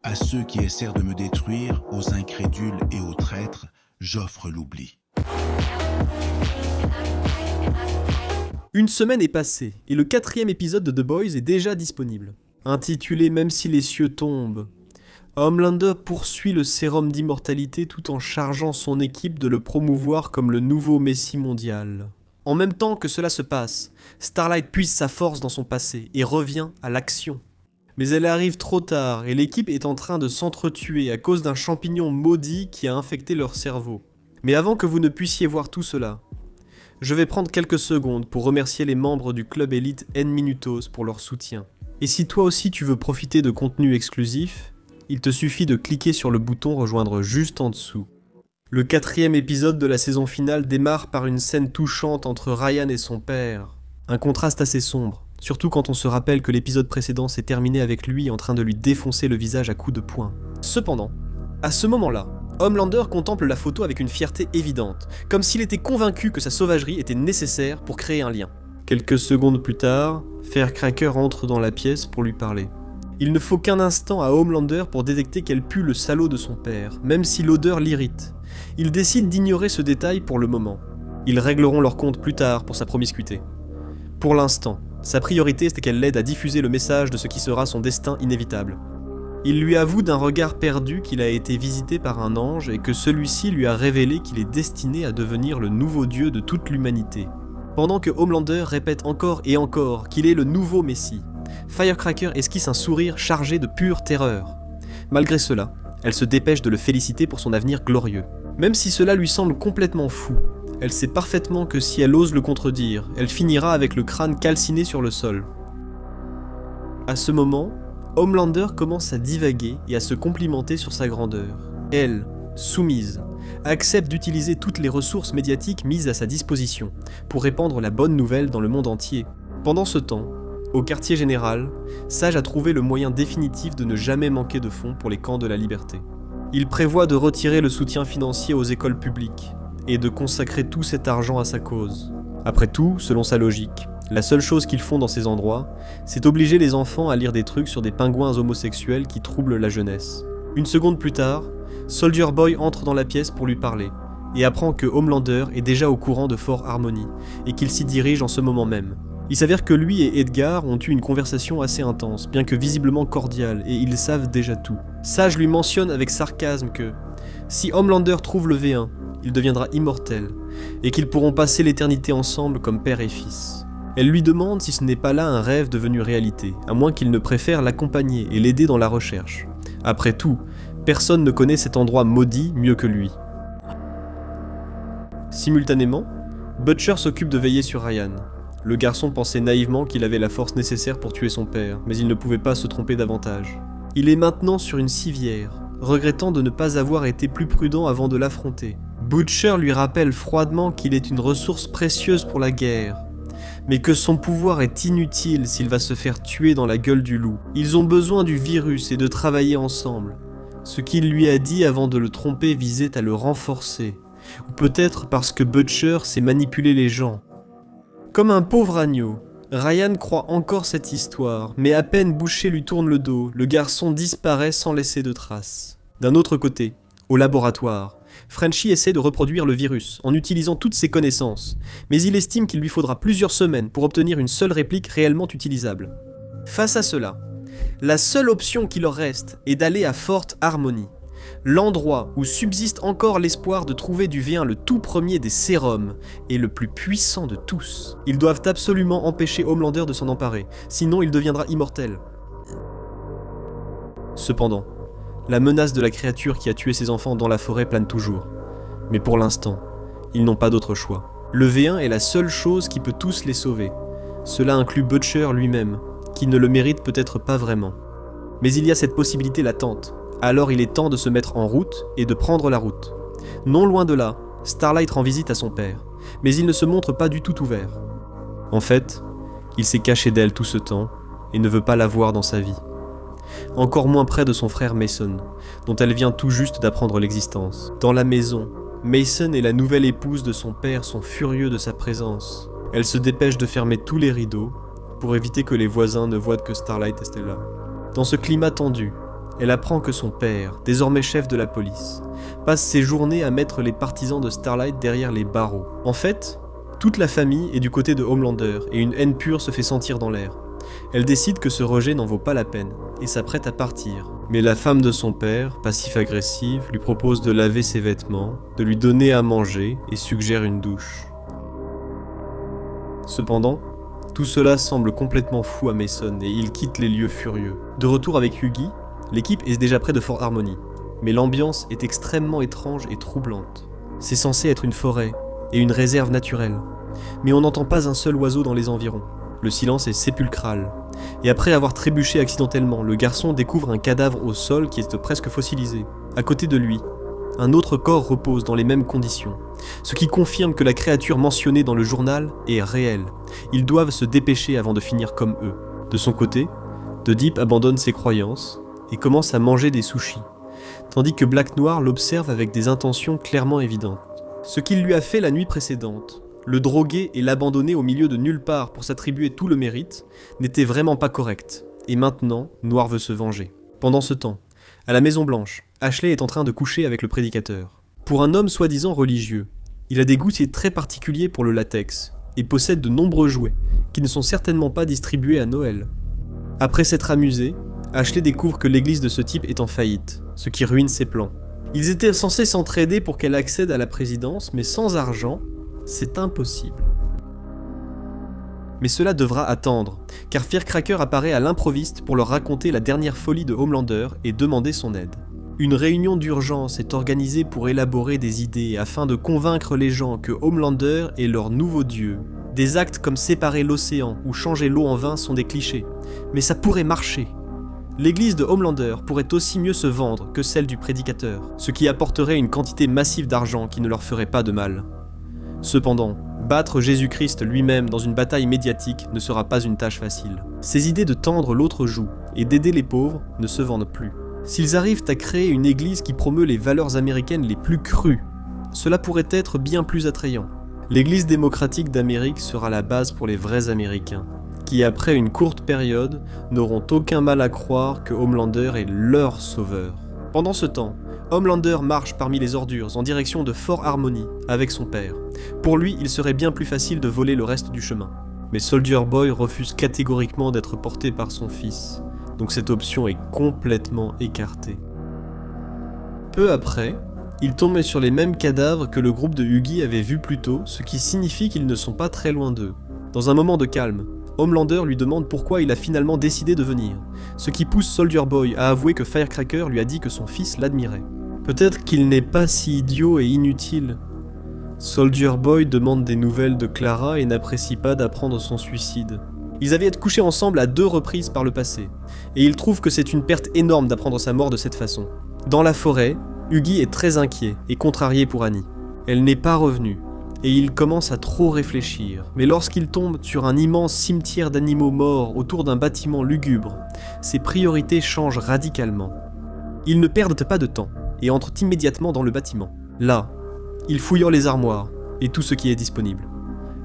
À ceux qui essaient de me détruire, aux incrédules et aux traîtres, j'offre l'oubli. Une semaine est passée, et le 4e épisode de The Boys est déjà disponible. Intitulé « Même si les cieux tombent », Homelander poursuit le sérum d'immortalité tout en chargeant son équipe de le promouvoir comme le nouveau messie mondial. En même temps que cela se passe, Starlight puise sa force dans son passé et revient à l'action. Mais elle arrive trop tard et l'équipe est en train de s'entretuer à cause d'un champignon maudit qui a infecté leur cerveau. Mais avant que vous ne puissiez voir tout cela, je vais prendre quelques secondes pour remercier les membres du club élite N-Minutos pour leur soutien. Et si toi aussi tu veux profiter de contenu exclusif, il te suffit de cliquer sur le bouton rejoindre juste en dessous. Le 4e épisode de la saison finale démarre par une scène touchante entre Ryan et son père. Un contraste assez sombre, surtout quand on se rappelle que l'épisode précédent s'est terminé avec lui en train de lui défoncer le visage à coups de poing. Cependant, à ce moment-là, Homelander contemple la photo avec une fierté évidente, comme s'il était convaincu que sa sauvagerie était nécessaire pour créer un lien. Quelques secondes plus tard, Firecracker entre dans la pièce pour lui parler. Il ne faut qu'un instant à Homelander pour détecter qu'elle pue le salaud de son père, même si l'odeur l'irrite. Il décide d'ignorer ce détail pour le moment. Ils régleront leur compte plus tard pour sa promiscuité. Pour l'instant, sa priorité c'est qu'elle l'aide à diffuser le message de ce qui sera son destin inévitable. Il lui avoue d'un regard perdu qu'il a été visité par un ange et que celui-ci lui a révélé qu'il est destiné à devenir le nouveau dieu de toute l'humanité. Pendant que Homelander répète encore et encore qu'il est le nouveau Messie, Firecracker esquisse un sourire chargé de pure terreur. Malgré cela, elle se dépêche de le féliciter pour son avenir glorieux. Même si cela lui semble complètement fou, elle sait parfaitement que si elle ose le contredire, elle finira avec le crâne calciné sur le sol. À ce moment, Homelander commence à divaguer et à se complimenter sur sa grandeur. Elle, soumise, accepte d'utiliser toutes les ressources médiatiques mises à sa disposition pour répandre la bonne nouvelle dans le monde entier. Pendant ce temps, au quartier général, Sage a trouvé le moyen définitif de ne jamais manquer de fonds pour les camps de la liberté. Il prévoit de retirer le soutien financier aux écoles publiques et de consacrer tout cet argent à sa cause. Après tout, selon sa logique, la seule chose qu'ils font dans ces endroits, c'est obliger les enfants à lire des trucs sur des pingouins homosexuels qui troublent la jeunesse. Une seconde plus tard, Soldier Boy entre dans la pièce pour lui parler et apprend que Homelander est déjà au courant de Fort Harmony et qu'il s'y dirige en ce moment même. Il s'avère que lui et Edgar ont eu une conversation assez intense, bien que visiblement cordiale, et ils savent déjà tout. Sage lui mentionne avec sarcasme que si Homelander trouve le V1, il deviendra immortel, et qu'ils pourront passer l'éternité ensemble comme père et fils. Elle lui demande si ce n'est pas là un rêve devenu réalité, à moins qu'il ne préfère l'accompagner et l'aider dans la recherche. Après tout, personne ne connaît cet endroit maudit mieux que lui. Simultanément, Butcher s'occupe de veiller sur Ryan. Le garçon pensait naïvement qu'il avait la force nécessaire pour tuer son père, mais il ne pouvait pas se tromper davantage. Il est maintenant sur une civière, regrettant de ne pas avoir été plus prudent avant de l'affronter. Butcher lui rappelle froidement qu'il est une ressource précieuse pour la guerre, mais que son pouvoir est inutile s'il va se faire tuer dans la gueule du loup. Ils ont besoin du virus et de travailler ensemble. Ce qu'il lui a dit avant de le tromper visait à le renforcer, ou peut-être parce que Butcher sait manipuler les gens. Comme un pauvre agneau, Ryan croit encore cette histoire, mais à peine Boucher lui tourne le dos, le garçon disparaît sans laisser de traces. D'un autre côté, au laboratoire, Frenchie essaie de reproduire le virus en utilisant toutes ses connaissances, mais il estime qu'il lui faudra plusieurs semaines pour obtenir une seule réplique réellement utilisable. Face à cela, la seule option qui leur reste est d'aller à Fort Harmony, l'endroit où subsiste encore l'espoir de trouver du V1 le tout premier des sérums et le plus puissant de tous. Ils doivent absolument empêcher Homelander de s'en emparer, sinon il deviendra immortel. Cependant, la menace de la créature qui a tué ses enfants dans la forêt plane toujours. Mais pour l'instant, ils n'ont pas d'autre choix. Le V1 est la seule chose qui peut tous les sauver. Cela inclut Butcher lui-même, qui ne le mérite peut-être pas vraiment. Mais il y a cette possibilité latente. Alors il est temps de se mettre en route et de prendre la route. Non loin de là, Starlight rend visite à son père, mais il ne se montre pas du tout ouvert. En fait, il s'est caché d'elle tout ce temps et ne veut pas la voir dans sa vie. Encore moins près de son frère Mason, dont elle vient tout juste d'apprendre l'existence. Dans la maison, Mason et la nouvelle épouse de son père sont furieux de sa présence. Elle se dépêche de fermer tous les rideaux pour éviter que les voisins ne voient que Starlight est là. Dans ce climat tendu, elle apprend que son père, désormais chef de la police, passe ses journées à mettre les partisans de Starlight derrière les barreaux. En fait, toute la famille est du côté de Homelander et une haine pure se fait sentir dans l'air. Elle décide que ce rejet n'en vaut pas la peine et s'apprête à partir. Mais la femme de son père, passif-agressive, lui propose de laver ses vêtements, de lui donner à manger et suggère une douche. Cependant, tout cela semble complètement fou à Mason et il quitte les lieux furieux. De retour avec Hughie, l'équipe est déjà près de Fort Harmony, mais l'ambiance est extrêmement étrange et troublante. C'est censé être une forêt et une réserve naturelle, mais on n'entend pas un seul oiseau dans les environs. Le silence est sépulcral, et après avoir trébuché accidentellement, le garçon découvre un cadavre au sol qui est presque fossilisé. À côté de lui, un autre corps repose dans les mêmes conditions, ce qui confirme que la créature mentionnée dans le journal est réelle. Ils doivent se dépêcher avant de finir comme eux. De son côté, The Deep abandonne ses croyances et commence à manger des sushis, tandis que Black Noir l'observe avec des intentions clairement évidentes. Ce qu'il lui a fait la nuit précédente, le droguer et l'abandonner au milieu de nulle part pour s'attribuer tout le mérite, n'était vraiment pas correct, et maintenant, Noir veut se venger. Pendant ce temps, à la Maison Blanche, Ashley est en train de coucher avec le prédicateur. Pour un homme soi-disant religieux, il a des goûts très particuliers pour le latex, et possède de nombreux jouets, qui ne sont certainement pas distribués à Noël. Après s'être amusé, Ashley découvre que l'église de ce type est en faillite, ce qui ruine ses plans. Ils étaient censés s'entraider pour qu'elle accède à la présidence, mais sans argent, c'est impossible. Mais cela devra attendre, car Firecracker apparaît à l'improviste pour leur raconter la dernière folie de Homelander et demander son aide. Une réunion d'urgence est organisée pour élaborer des idées afin de convaincre les gens que Homelander est leur nouveau dieu. Des actes comme séparer l'océan ou changer l'eau en vin sont des clichés, mais ça pourrait marcher. L'église de Homelander pourrait aussi mieux se vendre que celle du prédicateur, ce qui apporterait une quantité massive d'argent qui ne leur ferait pas de mal. Cependant, battre Jésus-Christ lui-même dans une bataille médiatique ne sera pas une tâche facile. Ces idées de tendre l'autre joue et d'aider les pauvres ne se vendent plus. S'ils arrivent à créer une église qui promeut les valeurs américaines les plus crues, cela pourrait être bien plus attrayant. L'église démocratique d'Amérique sera la base pour les vrais Américains, qui après une courte période n'auront aucun mal à croire que Homelander est leur sauveur. Pendant ce temps, Homelander marche parmi les ordures en direction de Fort Harmony avec son père. Pour lui, il serait bien plus facile de voler le reste du chemin. Mais Soldier Boy refuse catégoriquement d'être porté par son fils, donc cette option est complètement écartée. Peu après, il tombe sur les mêmes cadavres que le groupe de Hughie avait vus plus tôt, ce qui signifie qu'ils ne sont pas très loin d'eux. Dans un moment de calme, Homelander lui demande pourquoi il a finalement décidé de venir, ce qui pousse Soldier Boy à avouer que Firecracker lui a dit que son fils l'admirait. Peut-être qu'il n'est pas si idiot et inutile. Soldier Boy demande des nouvelles de Clara et n'apprécie pas d'apprendre son suicide. Ils avaient été couchés ensemble à 2 reprises par le passé, et il trouve que c'est une perte énorme d'apprendre sa mort de cette façon. Dans la forêt, Hughie est très inquiet et contrarié pour Annie. Elle n'est pas revenue, et il commence à trop réfléchir. Mais lorsqu'il tombe sur un immense cimetière d'animaux morts autour d'un bâtiment lugubre, ses priorités changent radicalement. Ils ne perdent pas de temps, et entrent immédiatement dans le bâtiment. Là, ils fouillent les armoires, et tout ce qui est disponible,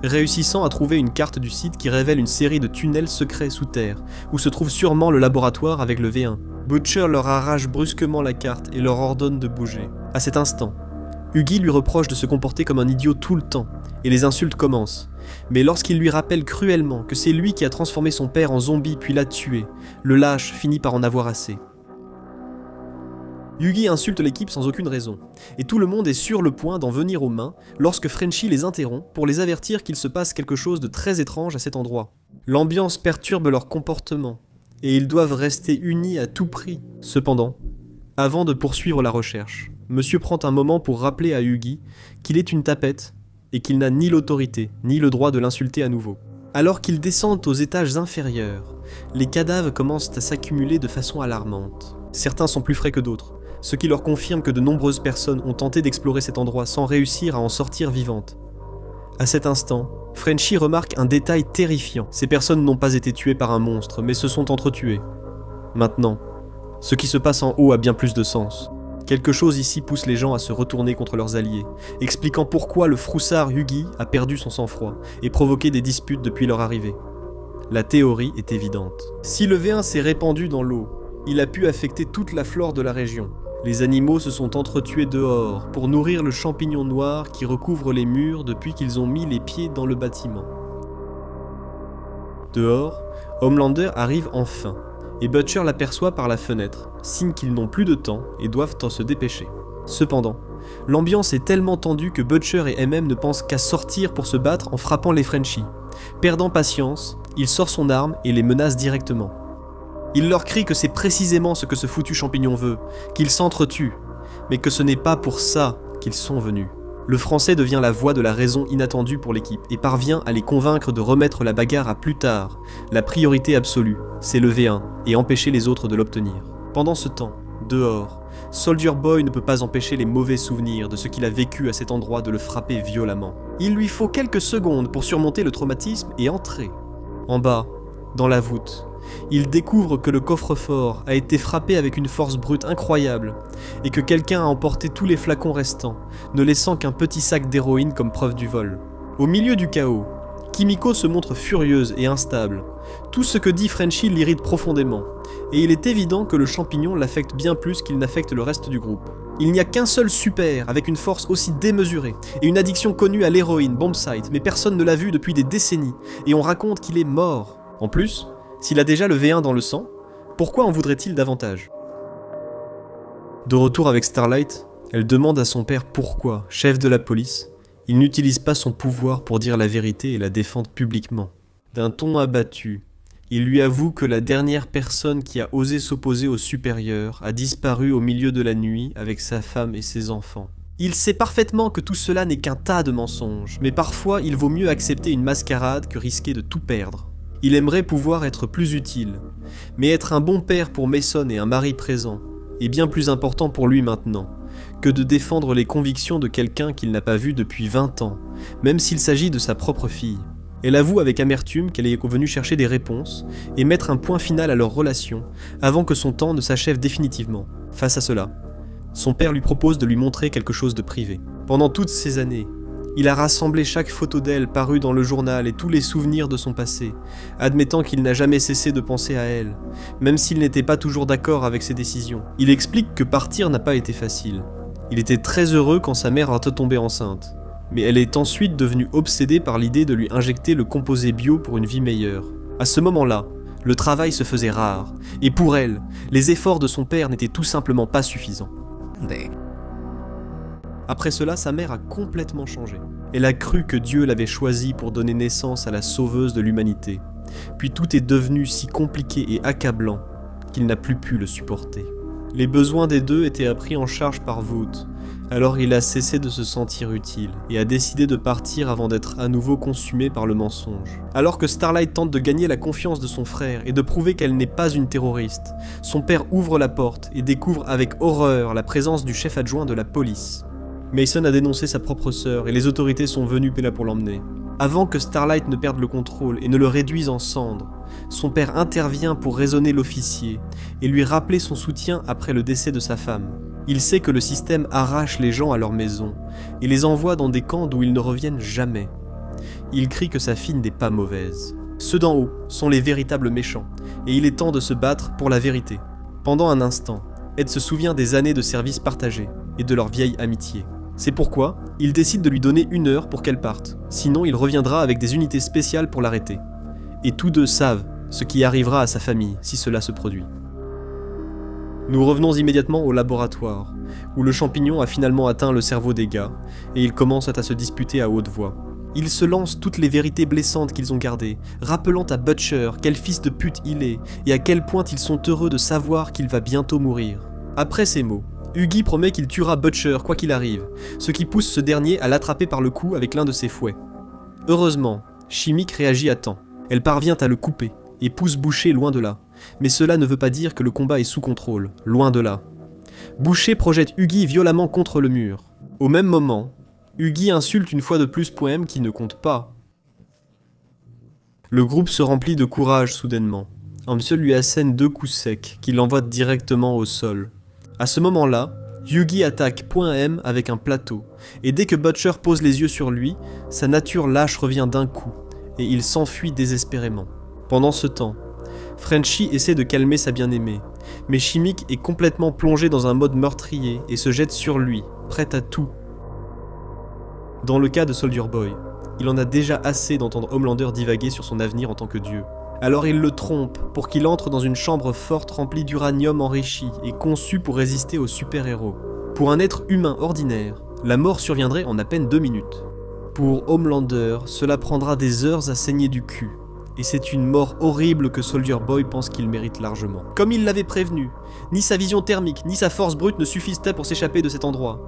réussissant à trouver une carte du site qui révèle une série de tunnels secrets sous terre, où se trouve sûrement le laboratoire avec le V1. Butcher leur arrache brusquement la carte et leur ordonne de bouger. À cet instant, Hughie lui reproche de se comporter comme un idiot tout le temps, et les insultes commencent. Mais lorsqu'il lui rappelle cruellement que c'est lui qui a transformé son père en zombie puis l'a tué, le lâche finit par en avoir assez. Hughie insulte l'équipe sans aucune raison, et tout le monde est sur le point d'en venir aux mains lorsque Frenchie les interrompt pour les avertir qu'il se passe quelque chose de très étrange à cet endroit. L'ambiance perturbe leur comportement, et ils doivent rester unis à tout prix. Cependant, avant de poursuivre la recherche, Monsieur prend un moment pour rappeler à Hughie qu'il est une tapette et qu'il n'a ni l'autorité ni le droit de l'insulter à nouveau. Alors qu'ils descendent aux étages inférieurs, les cadavres commencent à s'accumuler de façon alarmante. Certains sont plus frais que d'autres, ce qui leur confirme que de nombreuses personnes ont tenté d'explorer cet endroit sans réussir à en sortir vivantes. À cet instant, Frenchie remarque un détail terrifiant. Ces personnes n'ont pas été tuées par un monstre, mais se sont entretuées. Maintenant, ce qui se passe en haut a bien plus de sens. Quelque chose ici pousse les gens à se retourner contre leurs alliés, expliquant pourquoi le froussard Hughie a perdu son sang-froid et provoqué des disputes depuis leur arrivée. La théorie est évidente. Si le V1 s'est répandu dans l'eau, Il a pu affecter toute la flore de la région. Les animaux se sont entretués dehors pour nourrir le champignon noir qui recouvre les murs depuis qu'ils ont mis les pieds dans le bâtiment. Dehors, Homelander arrive enfin, et Butcher l'aperçoit par la fenêtre, signe qu'ils n'ont plus de temps et doivent se dépêcher. Cependant, l'ambiance est tellement tendue que Butcher et MM ne pensent qu'à sortir pour se battre en frappant les Frenchies. Perdant patience, il sort son arme et les menace directement. Il leur crie que c'est précisément ce que ce foutu champignon veut, qu'ils s'entretuent, mais que ce n'est pas pour ça qu'ils sont venus. Le français devient la voix de la raison inattendue pour l'équipe et parvient à les convaincre de remettre la bagarre à plus tard. La priorité absolue, c'est le V1 et empêcher les autres de l'obtenir. Pendant ce temps, dehors, Soldier Boy ne peut pas empêcher les mauvais souvenirs de ce qu'il a vécu à cet endroit de le frapper violemment. Il lui faut quelques secondes pour surmonter le traumatisme et entrer. En bas, dans la voûte, il découvre que le coffre-fort a été frappé avec une force brute incroyable et que quelqu'un a emporté tous les flacons restants, ne laissant qu'un petit sac d'héroïne comme preuve du vol. Au milieu du chaos, Kimiko se montre furieuse et instable. Tout ce que dit Frenchie l'irrite profondément, et il est évident que le champignon l'affecte bien plus qu'il n'affecte le reste du groupe. Il n'y a qu'un seul super avec une force aussi démesurée et une addiction connue à l'héroïne, Bombsight, mais personne ne l'a vu depuis des décennies, et on raconte qu'il est mort. En plus, s'il a déjà le V1 dans le sang, pourquoi en voudrait-il davantage? De retour avec Starlight, elle demande à son père pourquoi, chef de la police, il n'utilise pas son pouvoir pour dire la vérité et la défendre publiquement. D'un ton abattu, il lui avoue que la dernière personne qui a osé s'opposer au supérieur a disparu au milieu de la nuit avec sa femme et ses enfants. Il sait parfaitement que tout cela n'est qu'un tas de mensonges, mais parfois il vaut mieux accepter une mascarade que risquer de tout perdre. Il aimerait pouvoir être plus utile, mais être un bon père pour Mason et un mari présent est bien plus important pour lui maintenant que de défendre les convictions de quelqu'un qu'il n'a pas vu depuis 20 ans, même s'il s'agit de sa propre fille. Elle avoue avec amertume qu'elle est venue chercher des réponses et mettre un point final à leur relation avant que son temps ne s'achève définitivement. Face à cela, son père lui propose de lui montrer quelque chose de privé. Pendant toutes ces années, il a rassemblé chaque photo d'elle parue dans le journal et tous les souvenirs de son passé, admettant qu'il n'a jamais cessé de penser à elle, même s'il n'était pas toujours d'accord avec ses décisions. Il explique que partir n'a pas été facile. Il était très heureux quand sa mère a tombé enceinte, mais elle est ensuite devenue obsédée par l'idée de lui injecter le composé bio pour une vie meilleure. À ce moment-là, le travail se faisait rare, et pour elle, les efforts de son père n'étaient tout simplement pas suffisants. Après cela, sa mère a complètement changé. Elle a cru que Dieu l'avait choisie pour donner naissance à la sauveuse de l'humanité. Puis tout est devenu si compliqué et accablant qu'il n'a plus pu le supporter. Les besoins des deux étaient pris en charge par Vought, alors il a cessé de se sentir utile et a décidé de partir avant d'être à nouveau consumé par le mensonge. Alors que Starlight tente de gagner la confiance de son frère et de prouver qu'elle n'est pas une terroriste, son père ouvre la porte et découvre avec horreur la présence du chef adjoint de la police. Mason a dénoncé sa propre sœur et les autorités sont venues là pour l'emmener. Avant que Starlight ne perde le contrôle et ne le réduise en cendres, son père intervient pour raisonner l'officier et lui rappeler son soutien après le décès de sa femme. Il sait que le système arrache les gens à leur maison et les envoie dans des camps d'où ils ne reviennent jamais. Il crie que sa fille n'est pas mauvaise. Ceux d'en haut sont les véritables méchants et il est temps de se battre pour la vérité. Pendant un instant, Ed se souvient des années de service partagé et de leur vieille amitié. C'est pourquoi il décide de lui donner 1 heure pour qu'elle parte, sinon il reviendra avec des unités spéciales pour l'arrêter. Et tous deux savent ce qui arrivera à sa famille si cela se produit. Nous revenons immédiatement au laboratoire, où le champignon a finalement atteint le cerveau des gars, et ils commencent à se disputer à haute voix. Ils se lancent toutes les vérités blessantes qu'ils ont gardées, rappelant à Butcher quel fils de pute il est, et à quel point ils sont heureux de savoir qu'il va bientôt mourir. Après ces mots, Huggy promet qu'il tuera Butcher quoi qu'il arrive, ce qui pousse ce dernier à l'attraper par le cou avec l'un de ses fouets. Heureusement, Chimique réagit à temps. Elle parvient à le couper et pousse Boucher loin de là. Mais cela ne veut pas dire que le combat est sous contrôle, loin de là. Boucher projette Huggy violemment contre le mur. Au même moment, Huggy insulte une fois de plus Poème qui ne compte pas. Le groupe se remplit de courage soudainement. Amsel lui assène 2 coups secs qui l'envoient directement au sol. À ce moment-là, Huggy attaque Point M avec un plateau, et dès que Butcher pose les yeux sur lui, sa nature lâche revient d'un coup, et il s'enfuit désespérément. Pendant ce temps, Frenchie essaie de calmer sa bien-aimée, mais Chimique est complètement plongé dans un mode meurtrier et se jette sur lui, prêt à tout. Dans le cas de Soldier Boy, il en a déjà assez d'entendre Homelander divaguer sur son avenir en tant que dieu. Alors il le trompe pour qu'il entre dans une chambre forte remplie d'uranium enrichi et conçue pour résister aux super-héros. Pour un être humain ordinaire, la mort surviendrait en à peine 2 minutes. Pour Homelander, cela prendra des heures à saigner du cul. Et c'est une mort horrible que Soldier Boy pense qu'il mérite largement. Comme il l'avait prévenu, ni sa vision thermique, ni sa force brute ne suffisent-elles pour s'échapper de cet endroit.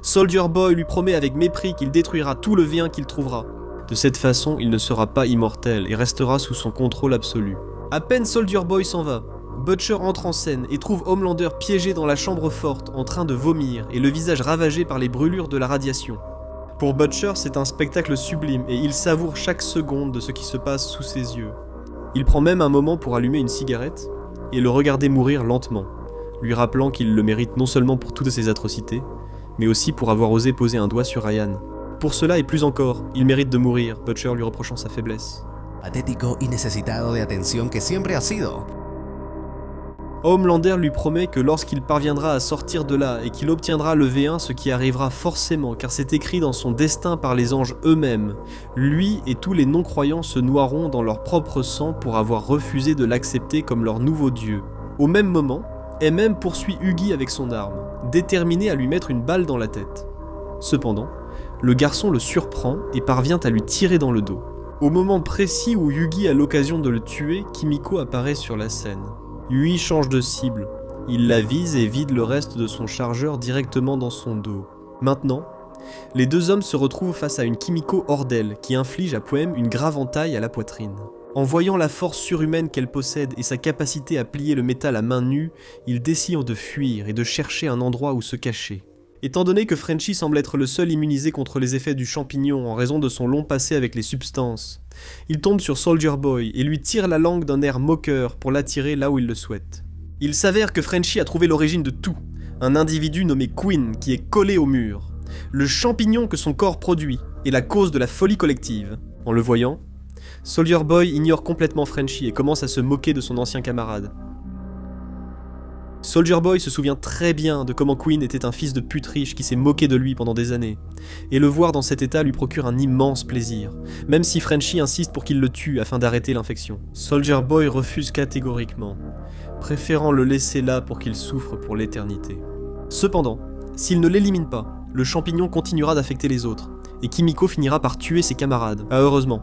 Soldier Boy lui promet avec mépris qu'il détruira tout le V1 qu'il trouvera. De cette façon, il ne sera pas immortel et restera sous son contrôle absolu. À peine Soldier Boy s'en va, Butcher entre en scène et trouve Homelander piégé dans la chambre forte, en train de vomir et le visage ravagé par les brûlures de la radiation. Pour Butcher, c'est un spectacle sublime et il savoure chaque seconde de ce qui se passe sous ses yeux. Il prend même un moment pour allumer une cigarette et le regarder mourir lentement, lui rappelant qu'il le mérite non seulement pour toutes ses atrocités, mais aussi pour avoir osé poser un doigt sur Ryan. Pour cela et plus encore, il mérite de mourir, Butcher lui reprochant sa faiblesse. Patético y necesitado de atención que siempre ha sido. Homelander lui promet que lorsqu'il parviendra à sortir de là et qu'il obtiendra le V1, ce qui arrivera forcément car c'est écrit dans son destin par les anges eux-mêmes, lui et tous les non-croyants se noieront dans leur propre sang pour avoir refusé de l'accepter comme leur nouveau dieu. Au même moment, MM poursuit Huggy avec son arme, déterminé à lui mettre une balle dans la tête. Cependant, le garçon le surprend et parvient à lui tirer dans le dos. Au moment précis où Huggy a l'occasion de le tuer, Kimiko apparaît sur la scène. Yui change de cible, il la vise et vide le reste de son chargeur directement dans son dos. Maintenant, les deux hommes se retrouvent face à une Kimiko hors d'elle qui inflige à Poem une grave entaille à la poitrine. En voyant la force surhumaine qu'elle possède et sa capacité à plier le métal à main nue, ils décident de fuir et de chercher un endroit où se cacher. Étant donné que Frenchie semble être le seul immunisé contre les effets du champignon en raison de son long passé avec les substances, il tombe sur Soldier Boy et lui tire la langue d'un air moqueur pour l'attirer là où il le souhaite. Il s'avère que Frenchie a trouvé l'origine de tout, un individu nommé Queen qui est collé au mur. Le champignon que son corps produit est la cause de la folie collective. En le voyant, Soldier Boy ignore complètement Frenchie et commence à se moquer de son ancien camarade. Soldier Boy se souvient très bien de comment Queen était un fils de pute riche qui s'est moqué de lui pendant des années, et le voir dans cet état lui procure un immense plaisir, même si Frenchie insiste pour qu'il le tue afin d'arrêter l'infection. Soldier Boy refuse catégoriquement, préférant le laisser là pour qu'il souffre pour l'éternité. Cependant, s'il ne l'élimine pas, le champignon continuera d'affecter les autres, et Kimiko finira par tuer ses camarades. Ah heureusement,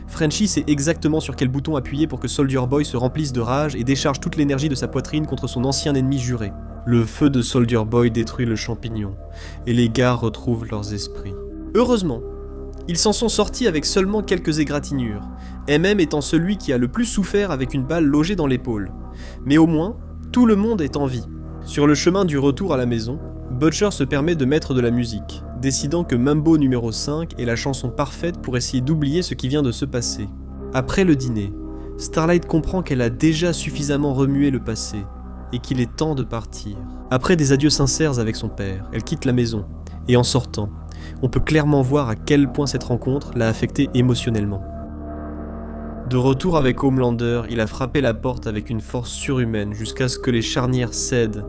Frenchie sait exactement sur quel bouton appuyer pour que Soldier Boy se remplisse de rage et décharge toute l'énergie de sa poitrine contre son ancien ennemi juré. Le feu de Soldier Boy détruit le champignon, et les gars retrouvent leurs esprits. Heureusement, ils s'en sont sortis avec seulement quelques égratignures, MM étant celui qui a le plus souffert avec une balle logée dans l'épaule. Mais au moins, tout le monde est en vie. Sur le chemin du retour à la maison, Butcher se permet de mettre de la musique, décidant que Mambo numéro 5 est la chanson parfaite pour essayer d'oublier ce qui vient de se passer. Après le dîner, Starlight comprend qu'elle a déjà suffisamment remué le passé, et qu'il est temps de partir. Après des adieux sincères avec son père, elle quitte la maison, et en sortant, on peut clairement voir à quel point cette rencontre l'a affectée émotionnellement. De retour avec Homelander, il a frappé la porte avec une force surhumaine jusqu'à ce que les charnières cèdent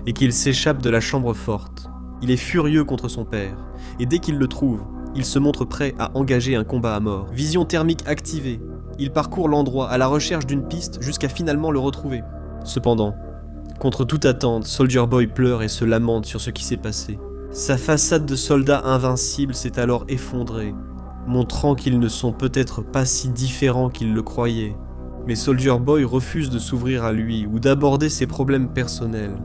et qu'il s'échappe de la chambre forte. Il est furieux contre son père, et dès qu'il le trouve, il se montre prêt à engager un combat à mort. Vision thermique activée, il parcourt l'endroit à la recherche d'une piste jusqu'à finalement le retrouver. Cependant, contre toute attente, Soldier Boy pleure et se lamente sur ce qui s'est passé. Sa façade de soldat invincible s'est alors effondrée, montrant qu'ils ne sont peut-être pas si différents qu'ils le croyaient. Mais Soldier Boy refuse de s'ouvrir à lui ou d'aborder ses problèmes personnels.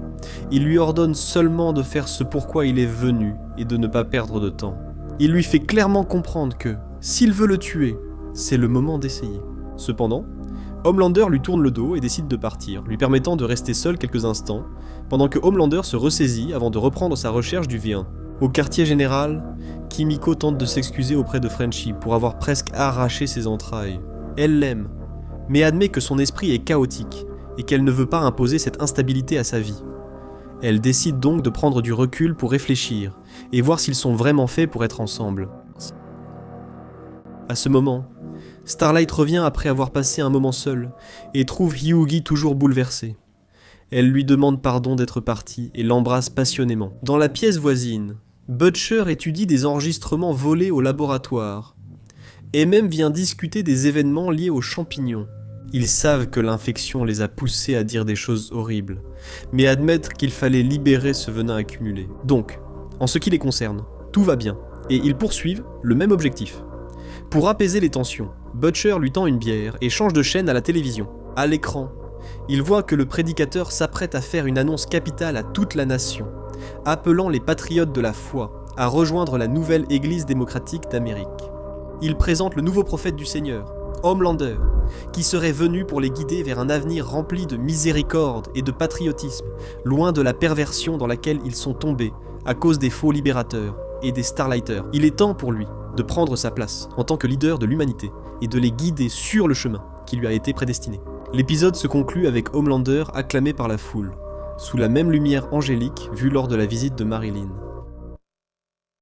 Il lui ordonne seulement de faire ce pourquoi il est venu et de ne pas perdre de temps. Il lui fait clairement comprendre que, s'il veut le tuer, c'est le moment d'essayer. Cependant, Homelander lui tourne le dos et décide de partir, lui permettant de rester seul quelques instants, pendant que Homelander se ressaisit avant de reprendre sa recherche du V1. Au quartier général, Kimiko tente de s'excuser auprès de Frenchie pour avoir presque arraché ses entrailles. Elle l'aime, mais admet que son esprit est chaotique et qu'elle ne veut pas imposer cette instabilité à sa vie. Elle décide donc de prendre du recul pour réfléchir et voir s'ils sont vraiment faits pour être ensemble. À ce moment, Starlight revient après avoir passé un moment seul, et trouve Hyugi toujours bouleversé. Elle lui demande pardon d'être partie et l'embrasse passionnément. Dans la pièce voisine, Butcher étudie des enregistrements volés au laboratoire, et même vient discuter des événements liés aux champignons. Ils savent que l'infection les a poussés à dire des choses horribles, mais admettent qu'il fallait libérer ce venin accumulé. Donc, en ce qui les concerne, tout va bien, et ils poursuivent le même objectif. Pour apaiser les tensions, Butcher lui tend une bière et change de chaîne à la télévision. À l'écran, il voit que le prédicateur s'apprête à faire une annonce capitale à toute la nation, appelant les patriotes de la foi à rejoindre la nouvelle Église démocratique d'Amérique. Il présente le nouveau prophète du Seigneur, Homelander, qui serait venu pour les guider vers un avenir rempli de miséricorde et de patriotisme, loin de la perversion dans laquelle ils sont tombés à cause des faux libérateurs et des Starlighters. Il est temps pour lui de prendre sa place en tant que leader de l'humanité et de les guider sur le chemin qui lui a été prédestiné. L'épisode se conclut avec Homelander acclamé par la foule, sous la même lumière angélique vue lors de la visite de Marilyn.